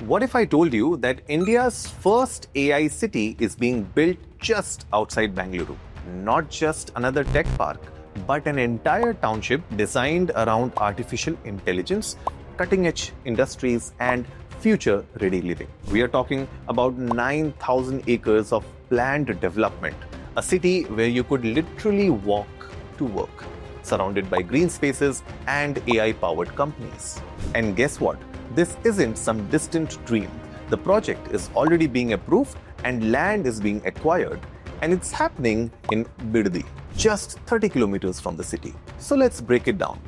What if I told you that India's first AI city is being built just outside Bangalore? Not just another tech park, but an entire township designed around artificial intelligence, cutting edge industries, and future ready living. We are talking about 9,000 acres of planned development, a city where you could literally walk to work, surrounded by green spaces and AI powered companies. And guess what? This isn't some distant dream. The project is already being approved and land is being acquired, and it's happening in Biddi, just 30 kilometers from the city. So let's break it down.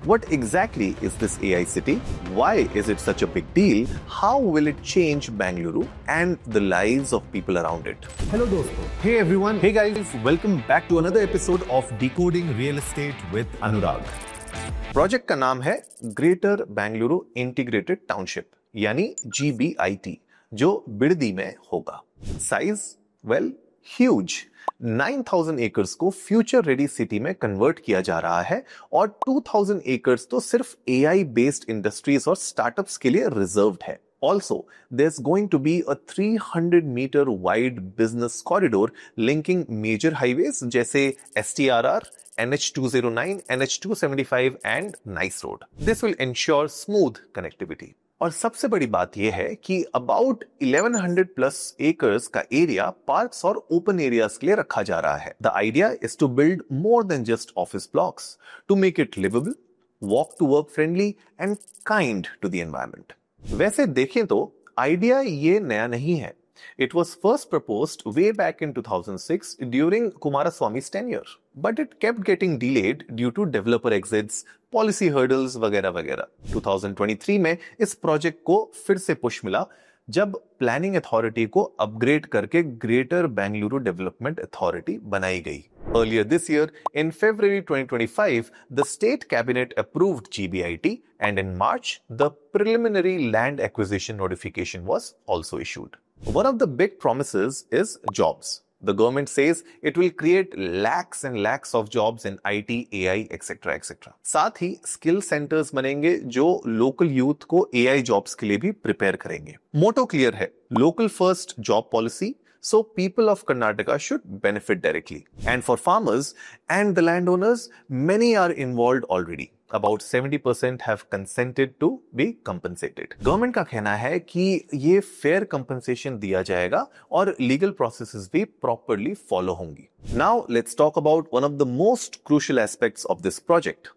What exactly is this AI city? Why is it such a big deal? How will it change Bangalore and the lives of people around it? Hello दोस्तों. Hey everyone. Hey guys, welcome back to another episode of Decoding Real Estate with Anurag. Project का नाम है greater Bengaluru integrated township यानी GBIT, जो बिडदी में होगा। Size well huge. 9,000 acres को future ready city में कन्वर्ट किया जा रहा है और 2,000 एकर्स तो सिर्फ AI बेस्ड इंडस्ट्रीज और स्टार्टअप्स के लिए रिजर्व्ड है। Also, there's going to be a 300-meter wide business corridor linking major highways जैसे STRR, NH209, NH275 and Nice Road. This will ensure smooth connectivity. और सबसे बड़ी बात यह है कि about 1100 plus acres का एरिया पार्क्स और ओपन एरियाज के लिए रखा जा रहा है। The idea is to build more than just office blocks to make it livable, walk to work friendly and kind to the environment. वैसे देखें तो आइडिया ये नया नहीं है। It was first proposed way back in 2006 during Kumaraswamy's tenure, but it kept getting delayed due to developer exits, policy hurdles वगैरह वगैरह। 2023 में इस प्रोजेक्ट को फिर से पुश मिला जब प्लानिंग अथॉरिटी को अपग्रेड करके ग्रेटर बेंगलुरु डेवलपमेंट अथॉरिटी बनाई गई। Earlier this year, in February 2025, the state cabinet approved GBIT, and in March, the preliminary land acquisition notification was also issued. One of the big promises is jobs. The government says it will create lakhs and lakhs of jobs in IT, AI, etc. etc. साथ ही skill centres बनेंगे जो local youth को AI jobs के लिए भी prepare करेंगे। मोटो clear है, local first job policy, so people of Karnataka should benefit directly. And for farmers and the landowners, many are involved already. About 70% have consented to be compensated. Government का कहना है कि ये फेयर कंपनसेशन दिया जाएगा और legal processes भी properly follow होंगी। Now let's talk about one of the most crucial aspects of this project: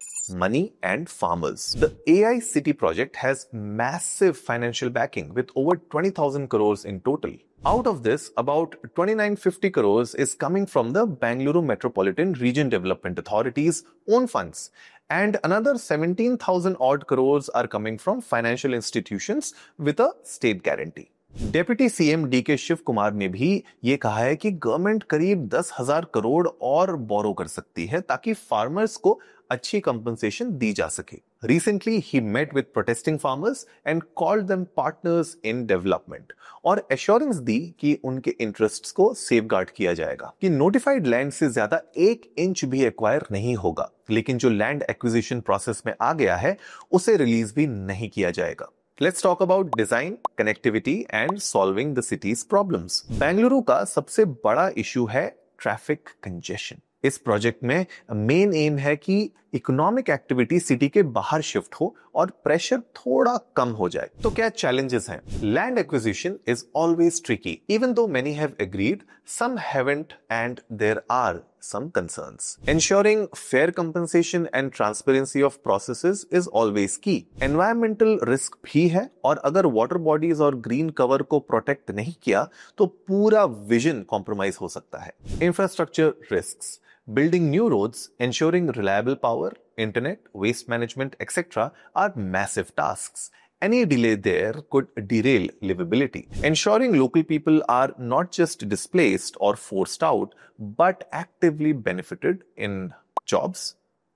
money and farmers. The AI City project has massive financial backing with over 20,000 crores in total. Out of this, about 2950 crores is coming from the Bangalore Metropolitan Region Development Authority's own funds, and another 17,000 odd crores are coming from financial institutions with a state guarantee. Deputy CM DK Shivakumar ने भी ये कहा है कि government करीब 10,000 करोड़ और बोरो कर सकती है ताकि फार्मर्स को अच्छी कंपनसेशन दी जा सके। Recently, he met with protesting farmers and called them partners in development और assurance दी कि उनके interests को safeguard किया जाएगा कि notified land से ज्यादा 1 इंच भी acquire नहीं होगा, लेकिन जो land acquisition process में आ गया है उसे release भी नहीं किया जाएगा। Let's talk about design, connectivity and solving the city's problems. Bengaluru का सबसे बड़ा इशू है ट्रैफिक कंजेशन। इस प्रोजेक्ट में मेन एम है कि इकोनॉमिक एक्टिविटी सिटी के बाहर शिफ्ट हो और प्रेशर थोड़ा कम हो जाए। तो क्या चैलेंजेस हैं? Land acquisition is always tricky, even though many have agreed, some haven't and there are some concerns. Ensuring fair compensation and transparency of processes is always key. Environmental risk भी है और अगर water bodies और green cover को protect नहीं किया तो पूरा vision compromise हो सकता है. Infrastructure risks. Building new roads, ensuring reliable power, internet, waste management, etc. are massive tasks. Any delay there could derail livability. Ensuring local people are not just displaced or forced out, but actively benefited in jobs,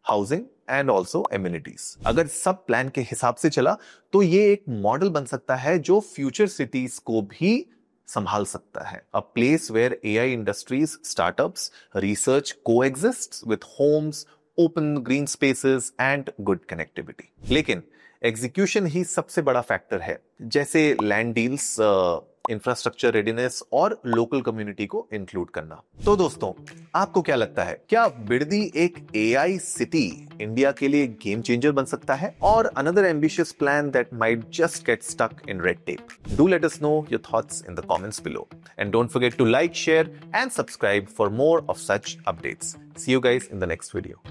housing, and also amenities. अगर सब plan के हिसाब से चला तो ये एक model बन सकता है जो फ्यूचर सिटीज को भी संभाल सकता है। A place where AI industries, startups, research coexists with homes, open green spaces and good connectivity. लेकिन एग्जीक्यूशन ही सबसे बड़ा फैक्टर है, जैसे लैंड डील्स, इंफ्रास्ट्रक्चर रेडीनेस और लोकल कम्युनिटी को इंक्लूड करना। तो दोस्तों, आपको क्या लगता है, क्या बिड़दी एक एआई सिटी इंडिया के लिए गेम चेंजर बन सकता है, और another ambitious plan that might just get stuck in red tape? Do let us know your thoughts in the comments below, and don't forget to like, share and subscribe for more of such updates. See you guys in the next video.